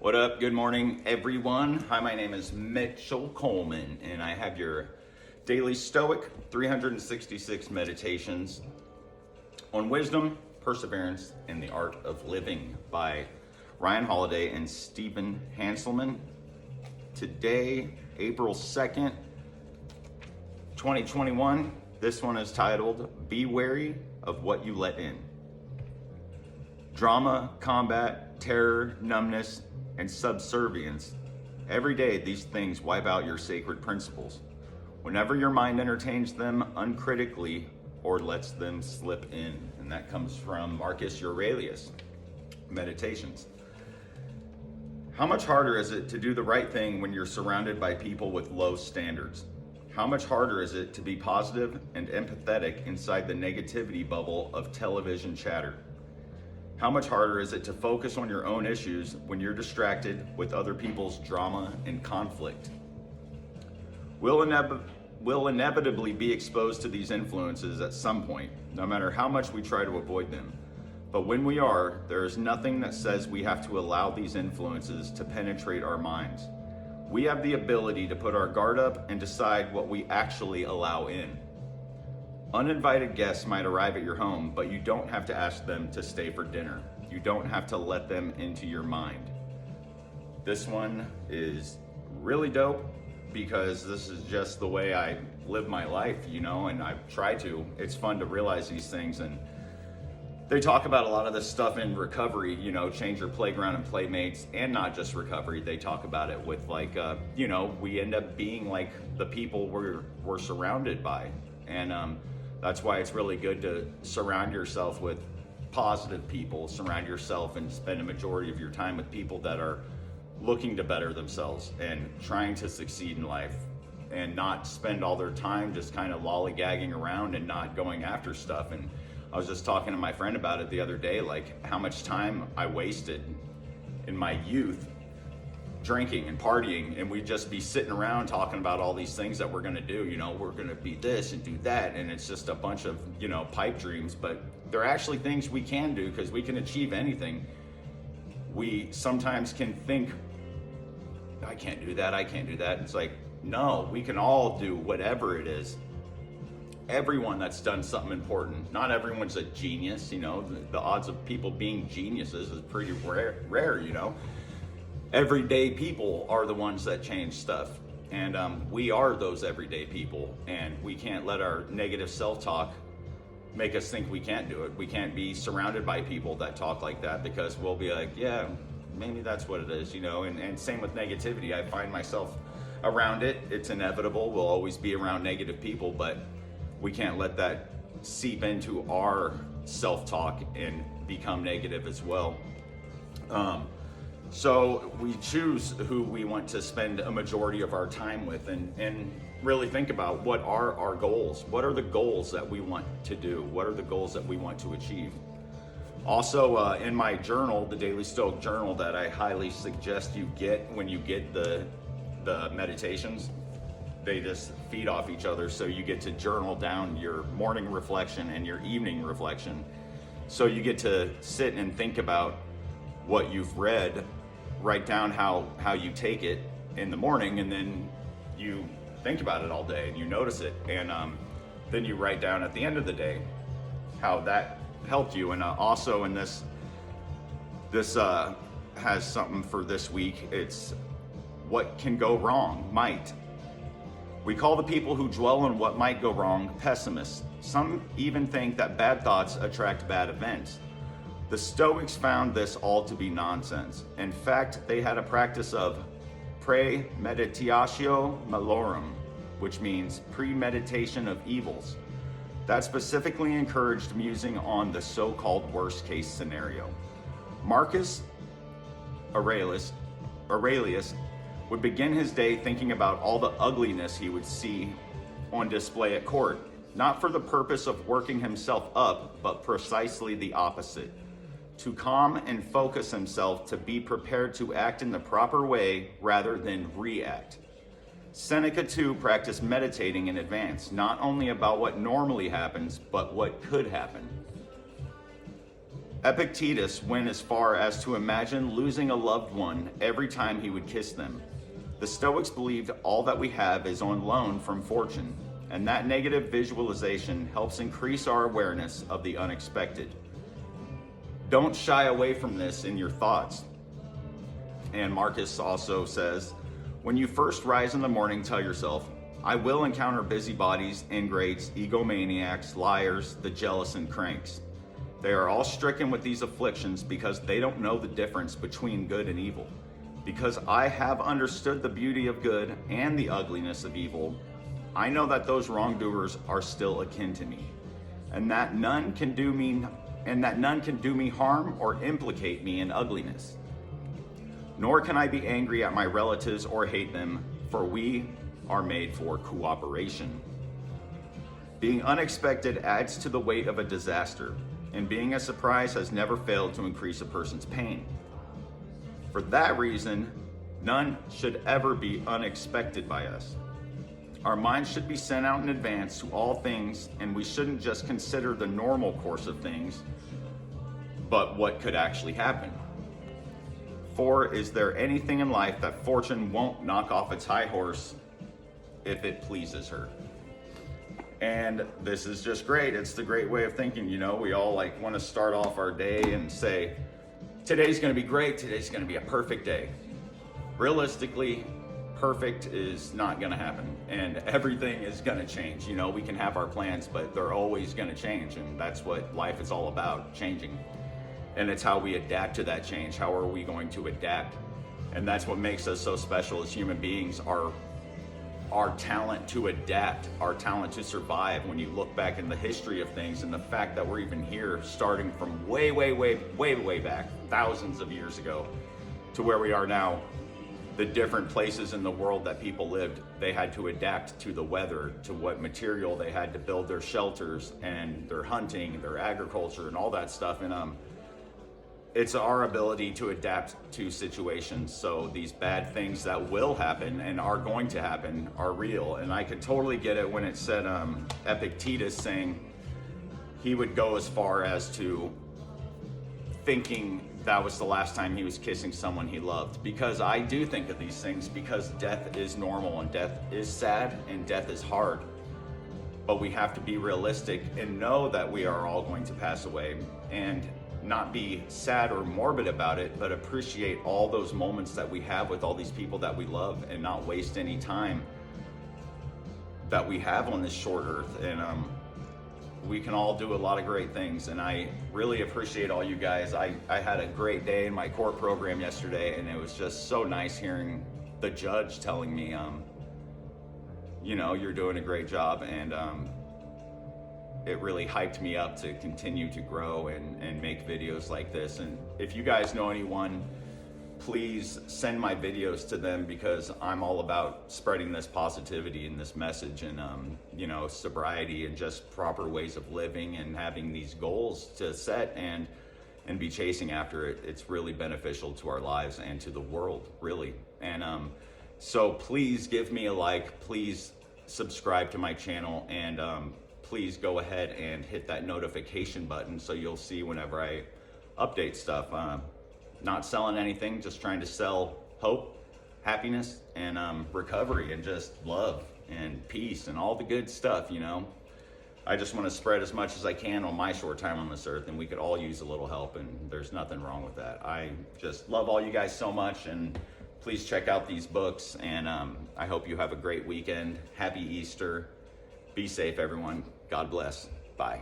What up? Good morning, everyone. Hi, my name is Mitchell Coleman, and I have your daily Stoic 366 meditations on wisdom, perseverance, and the art of living by Ryan Holiday and Stephen Hanselman. Today, April 2nd, 2021. This one is titled, Be Wary of What You Let In. Drama, combat, terror, numbness, and subservience. Every day, these things wipe out your sacred principles. Whenever your mind entertains them uncritically or lets them slip in. And that comes from Marcus Aurelius, Meditations. How much harder is it to do the right thing when you're surrounded by people with low standards? How much harder is it to be positive and empathetic inside the negativity bubble of television chatter? How much harder is it to focus on your own issues when you're distracted with other people's drama and conflict? We'll inevitably be exposed to these influences at some point, no matter how much we try to avoid them. But when we are, there is nothing that says we have to allow these influences to penetrate our minds. We have the ability to put our guard up and decide what we actually allow in. Uninvited guests might arrive at your home, but you don't have to ask them to stay for dinner. You don't have to let them into your mind. This one is really dope because this is just the way I live my life, and I try to. It's fun to realize these things, and they talk about a lot of this stuff in recovery, change your playground and playmates, and not just recovery. They talk about it with we end up being like the people we're surrounded by. And that's why it's really good to surround yourself with positive people, surround yourself and spend a majority of your time with people that are looking to better themselves and trying to succeed in life, and not spend all their time just kind of lollygagging around and not going after stuff. And I was just talking to my friend about it the other day, like how much time I wasted in my youth drinking and partying, and we'd just be sitting around talking about all these things that we're gonna do, we're gonna be this and do that, and it's just a bunch of, pipe dreams, but they're actually things we can do because we can achieve anything. We sometimes can think, I can't do that. It's like, no, we can all do whatever it is. Everyone that's done something important. Not everyone's a genius, the odds of people being geniuses is pretty rare. Everyday people are the ones that change stuff, and we are those everyday people, and we can't let our negative self-talk make us think we can't do it. We can't be surrounded by people that talk like that, because we'll be like, yeah, maybe that's what it is, and same with negativity. I find myself around it. It's inevitable. We'll always be around negative people, but we can't let that seep into our self-talk and become negative as well. So we choose who we want to spend a majority of our time with, and really think about what are our goals. What are the goals that we want to do? What are the goals that we want to achieve? Also, in my journal, the Daily Stoic Journal that I highly suggest you get when you get the meditations, they just feed off each other. So you get to journal down your morning reflection and your evening reflection. So you get to sit and think about what you've read, write down how you take it in the morning, and then you think about it all day and you notice it, and then you write down at the end of the day how that helped you. And also in this has something for this week. It's what can go wrong might. We call the people who dwell on what might go wrong pessimists. Some even think that bad thoughts attract bad events. The Stoics found this all to be nonsense. In fact, they had a practice of premeditatio malorum, which means premeditation of evils. That specifically encouraged musing on the so-called worst-case scenario. Marcus Aurelius would begin his day thinking about all the ugliness he would see on display at court, not for the purpose of working himself up, but precisely the opposite. To calm and focus himself, to be prepared to act in the proper way rather than react. Seneca too practiced meditating in advance, not only about what normally happens, but what could happen. Epictetus went as far as to imagine losing a loved one every time he would kiss them. The Stoics believed all that we have is on loan from fortune, and that negative visualization helps increase our awareness of the unexpected. Don't shy away from this in your thoughts. And Marcus also says, when you first rise in the morning, tell yourself, I will encounter busybodies, ingrates, egomaniacs, liars, the jealous, and cranks. They are all stricken with these afflictions because they don't know the difference between good and evil. Because I have understood the beauty of good and the ugliness of evil, I know that those wrongdoers are still akin to me, and that none can do me harm or implicate me in ugliness. Nor can I be angry at my relatives or hate them, for we are made for cooperation. Being unexpected adds to the weight of a disaster, and being a surprise has never failed to increase a person's pain. For that reason, none should ever be unexpected by us. Our minds should be sent out in advance to all things, and we shouldn't just consider the normal course of things, but what could actually happen. For is there anything in life that fortune won't knock off its high horse if it pleases her? And this is just great. It's the great way of thinking. You know, we all like want to start off our day and say, today's going to be great. Today's going to be a perfect day. Realistically, perfect is not going to happen, and everything is going to change. You know, we can have our plans, but they're always going to change, and that's what life is all about, changing. And it's how we adapt to that change. How are we going to adapt? And that's what makes us so special as human beings, our talent to adapt, our talent to survive. When you look back in the history of things and the fact that we're even here, starting from way back, thousands of years ago, to where we are now, the different places in the world that people lived, they had to adapt to the weather, to what material they had to build their shelters and their hunting, their agriculture, and all that stuff. And it's our ability to adapt to situations. So these bad things that will happen and are going to happen are real. And I could totally get it when it said Epictetus saying he would go as far as to thinking that was the last time he was kissing someone he loved. Because I do think of these things, because death is normal and death is sad and death is hard. But we have to be realistic and know that we are all going to pass away, and not be sad or morbid about it, but appreciate all those moments that we have with all these people that we love, and not waste any time that we have on this short earth. And we can all do a lot of great things, and I really appreciate all you guys. I had a great day in my court program yesterday, and it was just so nice hearing the judge telling me, you know, you're doing a great job, and it really hyped me up to continue to grow and make videos like this. And if you guys know anyone, please send my videos to them, because I'm all about spreading this positivity and this message, and you know, sobriety and just proper ways of living, and having these goals to set and be chasing after it. It's really beneficial to our lives and to the world, really. And so please give me a like, please subscribe to my channel, and please go ahead and hit that notification button so you'll see whenever I update stuff. Not selling anything, just trying to sell hope, happiness, and recovery, and just love and peace and all the good stuff, you know. I just want to spread as much as I can on my short time on this earth, and we could all use a little help, and there's nothing wrong with that. I just love all you guys so much, and please check out these books, and I hope you have a great weekend. Happy Easter. Be safe, everyone. God bless. Bye.